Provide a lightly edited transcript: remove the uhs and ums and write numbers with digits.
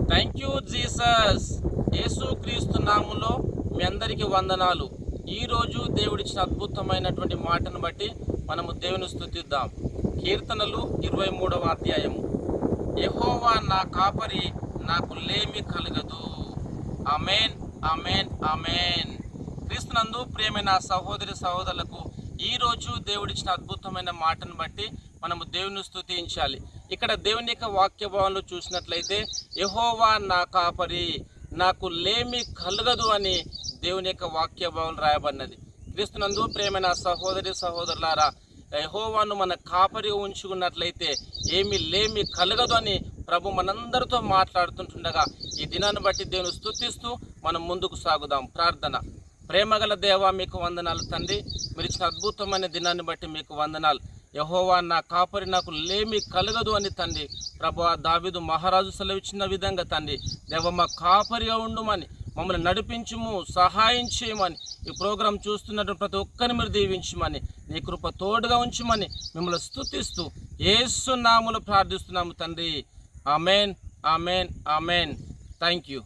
Thank you Jesus. యేసుక్రీస్తు నామములో మీ అందరికీ వందనాలు. ఈరోజు దేవుడిచ్చిన అద్భుతమైనటువంటి మాటను బట్టి మనము దేవుని స్తుతిద్దాం. కీర్తనలు 23వ అధ్యాయము. యెహోవా నా కాపరి, నాకు లేమి కలగదు. ఆమేన్, ఆమేన్, ఆమేన్. క్రీస్తునందు ప్రియమైన సహోదరి సహోదరులకు ఈరోజు దేవుడిచ్చిన అద్భుతమైన మాటను బట్టి మనము దేవుని స్తుతించాలి. ఇక్కడ దేవుని యొక్క వాక్య భావంలో చూసినట్లయితే యెహోవా నా కాపరి, నాకు లేమి కలగదు అని దేవుని యొక్క వాక్య భావం రాయబడినది. క్రీస్తునందు ప్రియమైన సహోదరి సహోదరులారా, యెహోవాను మన కాపరి ఉంచుకున్నట్లయితే ఏమి లేమి కలగదు అని ప్రభు మనందరితో మాట్లాడుతుంటుండగా ఈ దినాన్ని బట్టి దేవుని స్తుతిస్తూ మనం ముందుకు సాగుదాం. ప్రార్థన. ప్రేమగల దేవా, మీకు వందనాలు తండ్రి. మీరు ఇచ్చిన అద్భుతమైన దినాన్ని బట్టి మీకు వందనాలు. యెహోవా నా కాపరి, నాకు లేమి కలగదు అని తండ్రి ప్రభువా దావీదు మహారాజు సెలవిచ్చిన విధంగా తండ్రి దేవ మా కాపరిగా ఉండుమని, మమ్మల్ని నడిపించుము, సహాయం చేయమని, ఈ ప్రోగ్రాం చూస్తున్నటువంటి ప్రతి ఒక్కరిని మీరు దీవించమని, నీ కృప తోడుగా ఉంచమని మిమ్మల్ని స్తుతిస్తూ యేసు నామములో ప్రార్థిస్తున్నాము తండ్రి. Amen, amen, amen. Thank you.